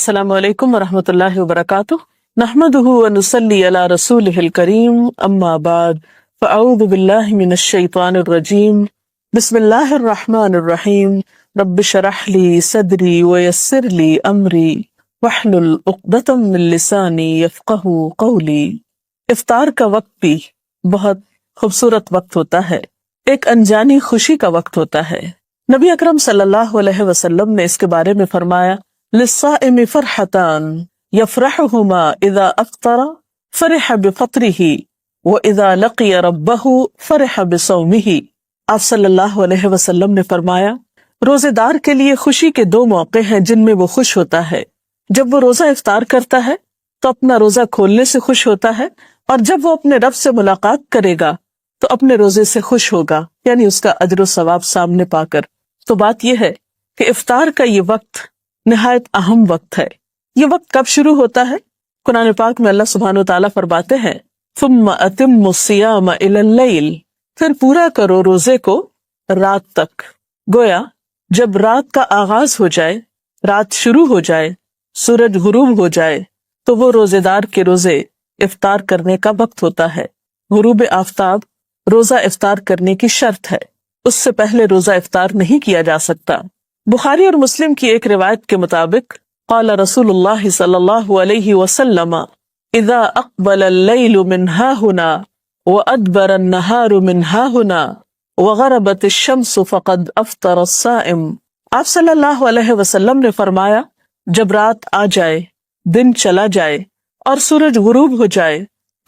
السلام علیکم ورحمۃ اللہ وبرکاتہ نحمده ونصلی علی رسولہ الکریم اما بعد فاعوذ باللہ من الشیطان الرجیم بسم اللہ الرحمن الرحیم رب اشرح لی صدری ویسر لی امری واحلل عقدۃ من لسانی یفقہوا قولی۔ افطار کا وقت بھی بہت خوبصورت وقت ہوتا ہے، ایک انجانی خوشی کا وقت ہوتا ہے۔ نبی اکرم صلی اللہ علیہ وسلم نے اس کے بارے میں فرمایا للصائم فرحتان یفرحہما اذا افطر فرح بفطرہ واذا لقی ربہ فرح بصومہ۔ آپ صلی اللہ علیہ وسلم نے فرمایا روزے دار کے لیے خوشی کے دو موقع ہیں جن میں وہ خوش ہوتا ہے۔ جب وہ روزہ افطار کرتا ہے تو اپنا روزہ کھولنے سے خوش ہوتا ہے، اور جب وہ اپنے رب سے ملاقات کرے گا تو اپنے روزے سے خوش ہوگا، یعنی اس کا اجر و ثواب سامنے پا کر۔ تو بات یہ ہے کہ افطار کا یہ وقت نہایت اہم وقت ہے۔ یہ وقت کب شروع ہوتا ہے؟ قرآن پاک میں اللہ سبحانہ و تعالیٰ فرماتے ہیں ثم اتموا الصیام الی اللیل، پھر پورا کرو روزے کو رات تک۔ گویا جب رات کا آغاز ہو جائے، رات شروع ہو جائے، سورج غروب ہو جائے تو وہ روزے دار کے روزے افطار کرنے کا وقت ہوتا ہے۔ غروب آفتاب روزہ افطار کرنے کی شرط ہے، اس سے پہلے روزہ افطار نہیں کیا جا سکتا۔ بخاری اور مسلم کی ایک روایت کے مطابق قال رسول اللہ صلی اللہ علیہ وسلم اذا اقبل اللیل من ہاہنا وادبر النہار من ہاہنا وغربت الشمس فقد افطر الصائم۔ آپ صلی اللہ علیہ وسلم نے فرمایا جب رات آ جائے، دن چلا جائے اور سورج غروب ہو جائے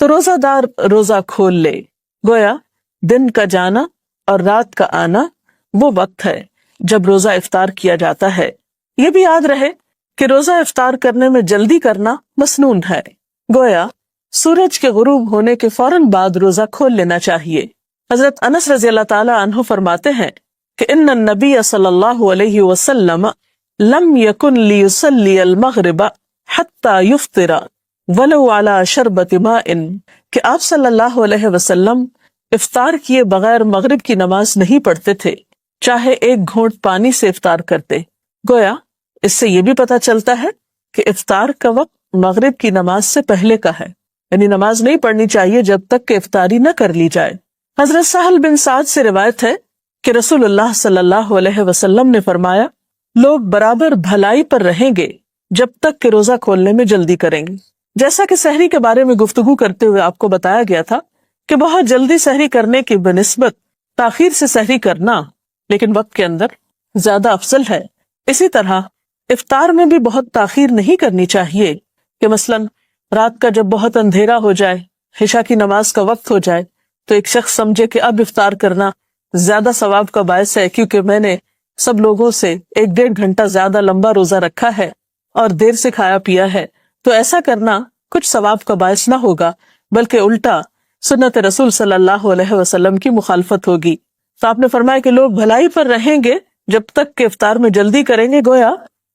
تو روزہ دار روزہ کھول لے۔ گویا دن کا جانا اور رات کا آنا وہ وقت ہے جب روزہ افطار کیا جاتا ہے۔ یہ بھی یاد رہے کہ روزہ افطار کرنے میں جلدی کرنا مسنون ہے، گویا سورج کے غروب ہونے کے فوراً بعد روزہ کھول لینا چاہیے۔ حضرت انس رضی اللہ تعالی عنہ فرماتے ہیں کہ ان النبی صلی اللہ علیہ وسلم لم یکن لیصلی المغرب حتی یفطر ولو علی شربۃ ماء، کہ آپ صلی اللہ علیہ وسلم افطار کیے بغیر مغرب کی نماز نہیں پڑھتے تھے، چاہے ایک گھونٹ پانی سے افطار کرتے۔ گویا اس سے یہ بھی پتہ چلتا ہے کہ افطار کا وقت مغرب کی نماز سے پہلے کا ہے، یعنی نماز نہیں پڑھنی چاہیے جب تک کہ افطاری نہ کر لی جائے۔ حضرت سہل بن سعد سے روایت ہے کہ رسول اللہ صلی اللہ علیہ وسلم نے فرمایا لوگ برابر بھلائی پر رہیں گے جب تک کہ روزہ کھولنے میں جلدی کریں گے۔ جیسا کہ سحری کے بارے میں گفتگو کرتے ہوئے آپ کو بتایا گیا تھا کہ بہت جلدی سحری کرنے کی بنسبت تاخیر سے سحری کرنا لیکن وقت کے اندر زیادہ افضل ہے۔ اسی طرح افطار میں بھی بہت تاخیر نہیں کرنی چاہیے کہ مثلاً رات کا جب بہت اندھیرا ہو جائے، عشاء کی نماز کا وقت ہو جائے تو ایک شخص سمجھے کہ اب افطار کرنا زیادہ ثواب کا باعث ہے کیونکہ میں نے سب لوگوں سے 1-1.5 گھنٹہ زیادہ لمبا روزہ رکھا ہے اور دیر سے کھایا پیا ہے، تو ایسا کرنا کچھ ثواب کا باعث نہ ہوگا بلکہ الٹا سنت رسول صلی اللہ علیہ وسلم کی مخالفت ہوگی۔ تو آپ نے فرمایا کہ لوگ بھلائی پر رہیں گے جب تک کہ افطار میں جلدی کریں گے، گویا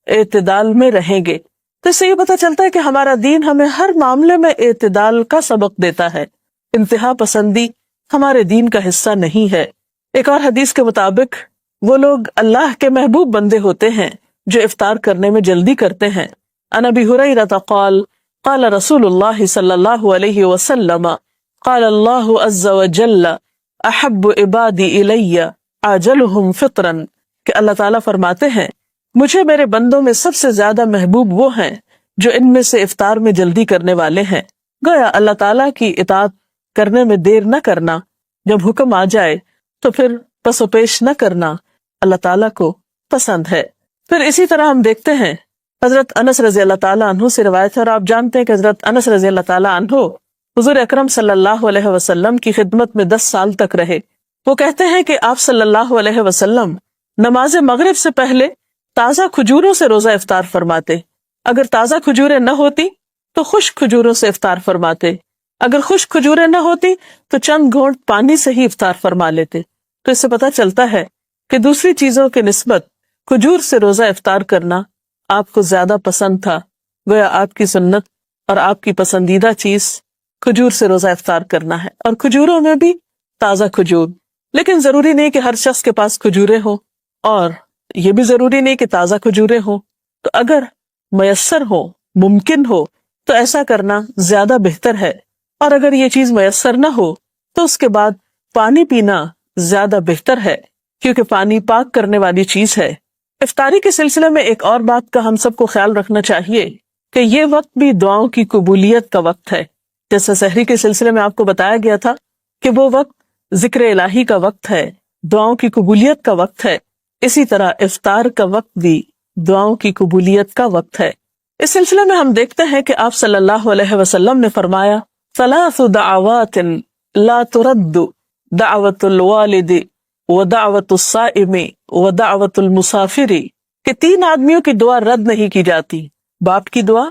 اعتدال میں رہیں گے۔ تو اس سے یہ پتہ چلتا ہے کہ ہمارا دین ہمیں ہر معاملے میں اعتدال کا سبق دیتا ہے، انتہا پسندی ہمارے دین کا حصہ نہیں ہے۔ ایک اور حدیث کے مطابق وہ لوگ اللہ کے محبوب بندے ہوتے ہیں جو افطار کرنے میں جلدی کرتے ہیں۔ عن ابی ہریرہ قال قال رسول اللہ صلی اللہ علیہ وسلم قال اللہ عز وجل احب عبادی الی عاجلہم فطرا، کہ اللہ تعالیٰ فرماتے ہیں مجھے میرے بندوں میں سب سے زیادہ محبوب وہ ہیں جو ان میں سے افطار میں جلدی کرنے والے ہیں۔ گویا اللہ تعالیٰ کی اطاعت کرنے میں دیر نہ کرنا، جب حکم آ جائے تو پھر پس و پیش نہ کرنا اللہ تعالیٰ کو پسند ہے۔ پھر اسی طرح ہم دیکھتے ہیں حضرت انس رضی اللہ تعالیٰ عنہ سے روایت ہے، اور آپ جانتے ہیں کہ حضرت انس رضی اللہ تعالیٰ عنہ حضور اکرم صلی اللہ علیہ وسلم کی خدمت میں 10 سال تک رہے۔ وہ کہتے ہیں کہ آپ صلی اللہ علیہ وسلم نماز مغرب سے پہلے تازہ کھجوروں سے روزہ افطار فرماتے، اگر تازہ کھجوریں نہ ہوتی تو خشک کھجوروں سے افطار فرماتے، اگر خشک کھجوریں نہ ہوتی تو چند گھونٹ پانی سے ہی افطار فرما لیتے۔ تو اس سے پتہ چلتا ہے کہ دوسری چیزوں کے نسبت کھجور سے روزہ افطار کرنا آپ کو زیادہ پسند تھا، گویا آپ کی سنت اور آپ کی پسندیدہ چیز کھجور سے روزہ افطار کرنا ہے، اور کھجوروں میں بھی تازہ کھجور۔ لیکن ضروری نہیں کہ ہر شخص کے پاس کھجوریں ہوں، اور یہ بھی ضروری نہیں کہ تازہ کھجوریں ہوں۔ تو اگر میسر ہو، ممکن ہو تو ایسا کرنا زیادہ بہتر ہے، اور اگر یہ چیز میسر نہ ہو تو اس کے بعد پانی پینا زیادہ بہتر ہے، کیونکہ پانی پاک کرنے والی چیز ہے۔ افطاری کے سلسلے میں ایک اور بات کا ہم سب کو خیال رکھنا چاہیے کہ یہ وقت بھی دعاؤں کی قبولیت کا وقت ہے۔ جیسے سحری کے سلسلے میں آپ کو بتایا گیا تھا کہ وہ وقت ذکر الہی کا وقت ہے، دعاؤں کی قبولیت کا وقت ہے، اسی طرح افطار کا وقت بھی دعاؤں کی قبولیت کا وقت ہے۔ اس سلسلے میں ہم دیکھتے ہیں کہ آپ صلی اللہ علیہ وسلم نے فرمایا ثلاث دعوات لا ترد، دعوت الوالد ودعوت الصائم ودعوت المسافر، کہ 3 آدمیوں کی دعا رد نہیں کی جاتی، باپ کی دعا،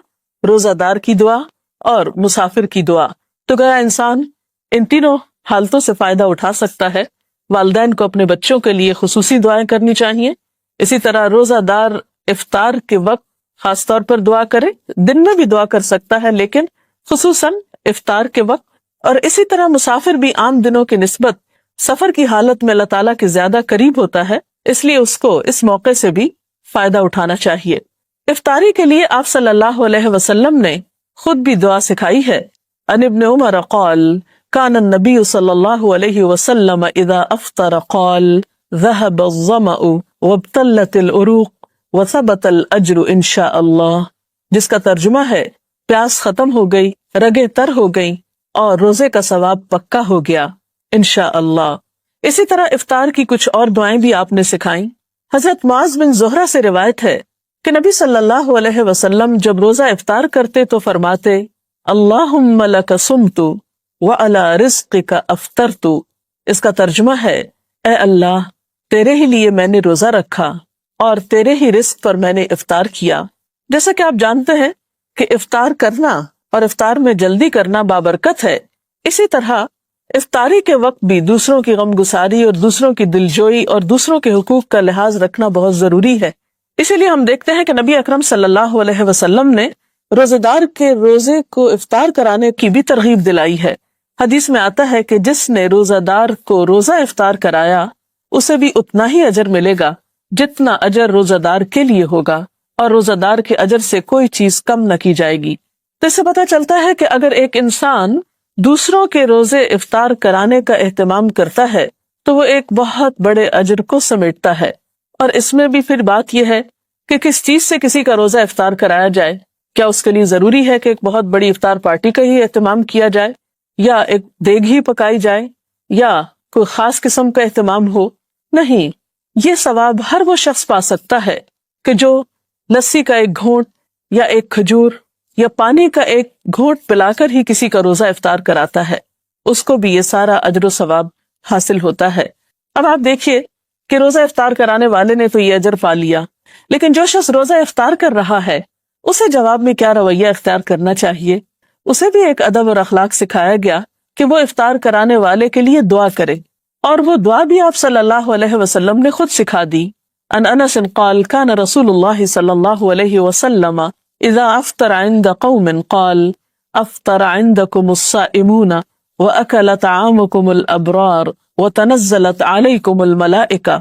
روزہ دار کی دعا اور مسافر کی دعا۔ تو گیا انسان ان تینوں حالتوں سے فائدہ اٹھا سکتا ہے۔ والدین کو اپنے بچوں کے لیے خصوصی دعائیں کرنی چاہیے، اسی طرح روزہ دار افطار کے وقت خاص طور پر دعا کرے، دن میں بھی دعا کر سکتا ہے لیکن خصوصاً افطار کے وقت، اور اسی طرح مسافر بھی عام دنوں کی نسبت سفر کی حالت میں اللہ تعالیٰ کے زیادہ قریب ہوتا ہے، اس لیے اس کو اس موقع سے بھی فائدہ اٹھانا چاہیے۔ افطاری کے لیے آپ صلی اللہ علیہ وسلم نے خود بھی دعا سکھائی ہے۔ عن ابن عمر قال كان النبي صلی اللہ علیہ وسلم اذا افطر قال ذهب الظمأ وابتلت العروق وثبت الاجر ان شاء اللہ، جس کا ترجمہ ہے پیاس ختم ہو گئی، رگیں تر ہو گئیں اور روزے کا ثواب پکا ہو گیا انشاء اللہ۔ اسی طرح افطار کی کچھ اور دعائیں بھی آپ نے سکھائیں۔ حضرت معاذ بن زہرہ سے روایت ہے کہ نبی صلی اللہ علیہ وسلم جب روزہ افطار کرتے تو فرماتے اللہم لک صمت وعلی رزقک افطرت، اس کا ترجمہ ہے اے اللہ تیرے ہی لیے میں نے روزہ رکھا اور تیرے ہی رزق پر میں نے افطار کیا۔ جیسا کہ آپ جانتے ہیں کہ افطار کرنا اور افطار میں جلدی کرنا بابرکت ہے، اسی طرح افطاری کے وقت بھی دوسروں کی غم گساری اور دوسروں کی دلجوئی اور دوسروں کے حقوق کا لحاظ رکھنا بہت ضروری ہے۔ اسی لیے ہم دیکھتے ہیں کہ نبی اکرم صلی اللہ علیہ وسلم نے روزے دار کے روزے کو افطار کرانے کی بھی ترغیب دلائی ہے۔ حدیث میں آتا ہے کہ جس نے روزہ دار کو روزہ افطار کرایا اسے بھی اتنا ہی اجر ملے گا جتنا اجر روزہ دار کے لیے ہوگا، اور روزہ دار کے اجر سے کوئی چیز کم نہ کی جائے گی۔ تو اس سے پتہ چلتا ہے کہ اگر ایک انسان دوسروں کے روزے افطار کرانے کا اہتمام کرتا ہے تو وہ ایک بہت بڑے اجر کو سمیٹتا ہے۔ اور اس میں بھی پھر بات یہ ہے کہ کس چیز سے کسی کا روزہ افطار کرایا جائے، کیا اس کے لیے ضروری ہے کہ ایک بہت بڑی افطار پارٹی کا ہی اہتمام کیا جائے، یا ایک دیگ ہی پکائی جائے، یا کوئی خاص قسم کا اہتمام ہو؟ نہیں، یہ ثواب ہر وہ شخص پا سکتا ہے کہ جو لسی کا ایک گھونٹ یا ایک کھجور یا پانی کا ایک گھونٹ پلا کر ہی کسی کا روزہ افطار کراتا ہے، اس کو بھی یہ سارا اجر و ثواب حاصل ہوتا ہے۔ اب آپ دیکھیے کہ روزہ افطار کرانے والے نے تو یہ اجر پا لیا، لیکن جو شخص روزہ افطار کر رہا ہے اسے جواب میں کیا رویہ اختیار کرنا چاہیے؟ اسے بھی ایک ادب اور اخلاق سکھایا گیا کہ وہ افطار کرانے والے کے لیے دعا کرے، اور وہ دعا بھی آپ صلی اللہ علیہ وسلم نے خود سکھا دی۔ عن انس قال كان رسول اللہ صلی اللہ علیہ وسلم اذا افطر عند قوم قال افطر عندكم الصائمون واكل طعامكم الابرار وتنزلت عليكم الملائکہ۔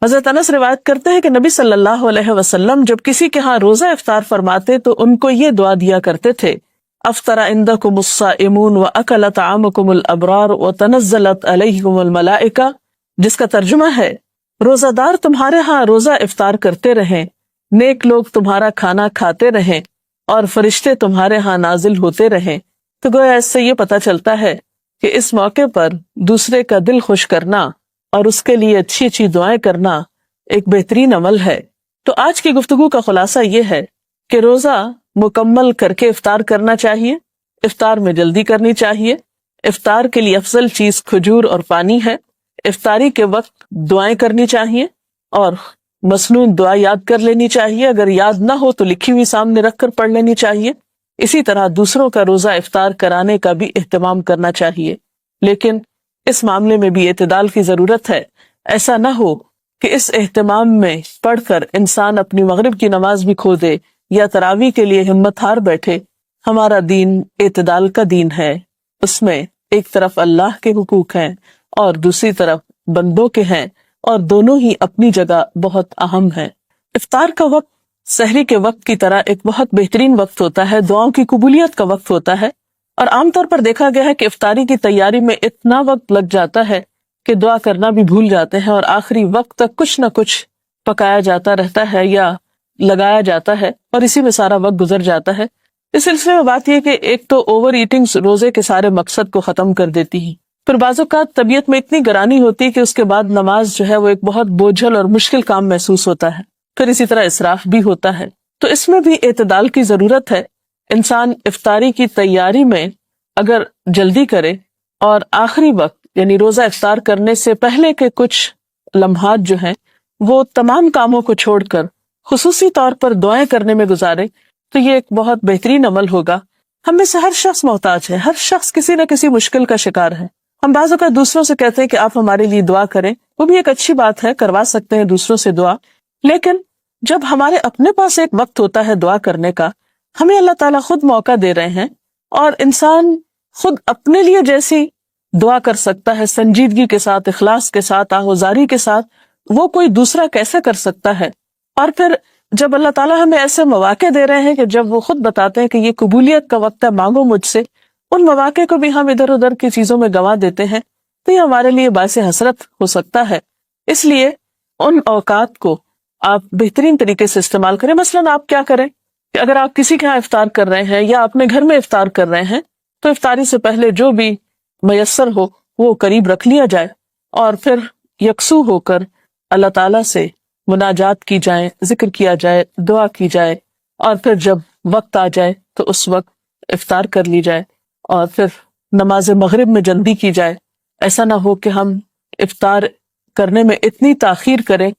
حضرت انس روایت کرتے ہیں کہ نبی صلی اللہ علیہ وسلم جب کسی کے ہاں روزہ افطار فرماتے تو ان کو یہ دعا دیا کرتے تھے افطر عندکم الصائمون واکل طعامکم الابرار وتنزلت علیکم الملائکہ، جس کا ترجمہ ہے روزہ دار تمہارے ہاں روزہ افطار کرتے رہیں، نیک لوگ تمہارا کھانا کھاتے رہیں اور فرشتے تمہارے ہاں نازل ہوتے رہیں۔ تو گویا اس سے یہ پتہ چلتا ہے کہ اس موقع پر دوسرے کا دل خوش کرنا اور اس کے لیے اچھی اچھی دعائیں کرنا ایک بہترین عمل ہے۔ تو آج کی گفتگو کا خلاصہ یہ ہے کہ روزہ مکمل کر کے افطار کرنا چاہیے، افطار میں جلدی کرنی چاہیے، افطار کے لیے افضل چیز کھجور اور پانی ہے، افطاری کے وقت دعائیں کرنی چاہیے اور مسنون دعا یاد کر لینی چاہیے، اگر یاد نہ ہو تو لکھی ہوئی سامنے رکھ کر پڑھ لینی چاہیے۔ اسی طرح دوسروں کا روزہ افطار کرانے کا بھی اہتمام کرنا چاہیے، لیکن اس معاملے میں بھی اعتدال کی ضرورت ہے۔ ایسا نہ ہو کہ اس اہتمام میں پڑھ کر انسان اپنی مغرب کی نماز بھی کھو دے یا تراویح کے لیے ہمت ہار بیٹھے۔ ہمارا دین اعتدال کا دین ہے، اس میں ایک طرف اللہ کے حقوق ہیں اور دوسری طرف بندوں کے ہیں، اور دونوں ہی اپنی جگہ بہت اہم ہیں۔ افطار کا وقت سحری کے وقت کی طرح ایک بہت بہترین وقت ہوتا ہے، دعاؤں کی قبولیت کا وقت ہوتا ہے، اور عام طور پر دیکھا گیا ہے کہ افطاری کی تیاری میں اتنا وقت لگ جاتا ہے کہ دعا کرنا بھی بھول جاتے ہیں، اور آخری وقت تک کچھ نہ کچھ پکایا جاتا رہتا ہے یا لگایا جاتا ہے، اور اسی میں سارا وقت گزر جاتا ہے۔ اس سلسلے میں بات یہ کہ ایک تو اوور ایٹنگ روزے کے سارے مقصد کو ختم کر دیتی ہے، پھر بعض اوقات طبیعت میں اتنی گرانی ہوتی ہے کہ اس کے بعد نماز جو ہے وہ ایک بہت بوجھل اور مشکل کام محسوس ہوتا ہے، پھر اسی طرح اسراف بھی ہوتا ہے۔ تو اس میں بھی اعتدال کی ضرورت ہے۔ انسان افطاری کی تیاری میں اگر جلدی کرے اور آخری وقت یعنی روزہ افطار کرنے سے پہلے کے کچھ لمحات جو ہیں وہ تمام کاموں کو چھوڑ کر خصوصی طور پر دعائیں کرنے میں گزارے تو یہ ایک بہت بہترین عمل ہوگا۔ ہم میں سے ہر شخص محتاج ہے، ہر شخص کسی نہ کسی مشکل کا شکار ہے۔ ہم بعض اوقات دوسروں سے کہتے ہیں کہ آپ ہمارے لیے دعا کریں، وہ بھی ایک اچھی بات ہے، کروا سکتے ہیں دوسروں سے دعا، لیکن جب ہمارے اپنے پاس ایک وقت ہوتا ہے دعا کرنے کا، ہمیں اللہ تعالیٰ خود موقع دے رہے ہیں، اور انسان خود اپنے لیے جیسی دعا کر سکتا ہے سنجیدگی کے ساتھ، اخلاص کے ساتھ، آہوزاری کے ساتھ، وہ کوئی دوسرا کیسے کر سکتا ہے؟ اور پھر جب اللہ تعالیٰ ہمیں ایسے مواقع دے رہے ہیں کہ جب وہ خود بتاتے ہیں کہ یہ قبولیت کا وقت ہے، مانگو مجھ سے، ان مواقع کو بھی ہم ادھر ادھر کی چیزوں میں گنوا دیتے ہیں، تو یہ ہمارے لیے باعث حسرت ہو سکتا ہے۔ اس لیے ان اوقات کو آپ بہترین طریقے سے استعمال کریں۔ مثلاً آپ کیا کریں کہ اگر آپ کسی کے ہاں افطار کر رہے ہیں یا اپنے گھر میں افطار کر رہے ہیں تو افطاری سے پہلے جو بھی میسر ہو وہ قریب رکھ لیا جائے، اور پھر یکسو ہو کر اللہ تعالیٰ سے مناجات کی جائے، ذکر کیا جائے، دعا کی جائے، اور پھر جب وقت آ جائے تو اس وقت افطار کر لی جائے، اور پھر نماز مغرب میں جلدی کی جائے۔ ایسا نہ ہو کہ ہم افطار کرنے میں اتنی تاخیر کریں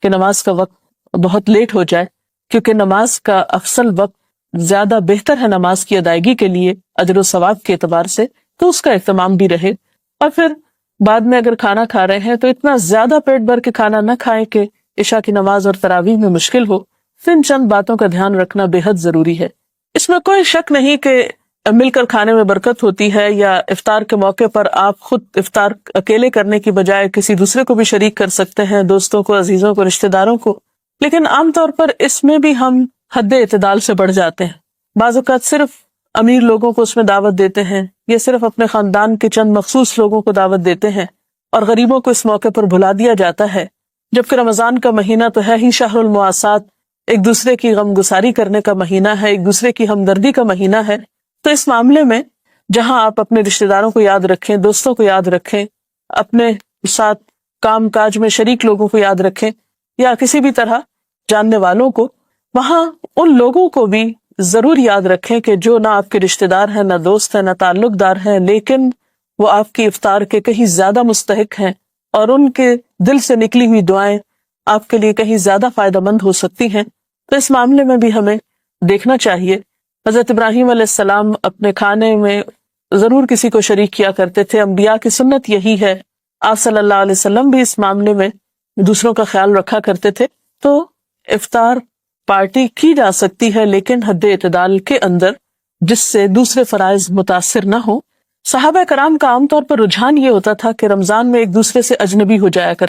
کہ نماز کا وقت بہت لیٹ ہو جائے، کیونکہ نماز کا افضل وقت زیادہ بہتر ہے نماز کی ادائیگی کے لیے اجر و ثواب کے اعتبار سے، تو اس کا اہتمام بھی رہے۔ اور پھر بعد میں اگر کھانا کھا رہے ہیں تو اتنا زیادہ پیٹ بھر کے کھانا نہ کھائیں کہ عشاء کی نماز اور تراویح میں مشکل ہو۔ ان چند باتوں کا دھیان رکھنا بے حد ضروری ہے۔ اس میں کوئی شک نہیں کہ مل کر کھانے میں برکت ہوتی ہے، یا افطار کے موقع پر آپ خود افطار اکیلے کرنے کی بجائے کسی دوسرے کو بھی شریک کر سکتے ہیں، دوستوں کو، عزیزوں کو، رشتہ داروں کو، لیکن عام طور پر اس میں بھی ہم حد اعتدال سے بڑھ جاتے ہیں۔ بعض اوقات صرف امیر لوگوں کو اس میں دعوت دیتے ہیں، یا صرف اپنے خاندان کے چند مخصوص لوگوں کو دعوت دیتے ہیں، اور غریبوں کو اس موقع پر بھلا دیا جاتا ہے، جبکہ رمضان کا مہینہ تو ہے ہی شہر المواسات، ایک دوسرے کی غم گساری کرنے کا مہینہ ہے، ایک دوسرے کی ہمدردی کا مہینہ ہے۔ تو اس معاملے میں جہاں آپ اپنے رشتہ داروں کو یاد رکھیں، دوستوں کو یاد رکھیں، اپنے ساتھ کام کاج میں شریک لوگوں کو یاد رکھیں، یا کسی بھی طرح جاننے والوں کو، وہاں ان لوگوں کو بھی ضرور یاد رکھیں کہ جو نہ آپ کے رشتہ دار ہیں، نہ دوست ہیں، نہ تعلق دار ہیں، لیکن وہ آپ کی افطار کے کہیں زیادہ مستحق ہیں، اور ان کے دل سے نکلی ہوئی دعائیں آپ کے لیے کہیں زیادہ فائدہ مند ہو سکتی ہیں۔ تو اس معاملے میں بھی ہمیں دیکھنا چاہیے۔ حضرت ابراہیم علیہ السلام اپنے کھانے میں ضرور کسی کو شریک کیا کرتے تھے، انبیاء کی سنت یہی ہے، آپ صلی اللہ علیہ وسلم بھی اس معاملے میں دوسروں کا خیال رکھا کرتے تھے۔ تو افطار پارٹی کی جا سکتی ہے، لیکن حد اعتدال کے اندر، جس سے دوسرے فرائض متاثر نہ ہو۔ صحابہ کرام کا عام طور پر رجحان یہ ہوتا تھا کہ رمضان میں ایک دوسرے سے اجنبی ہو جایا کرتے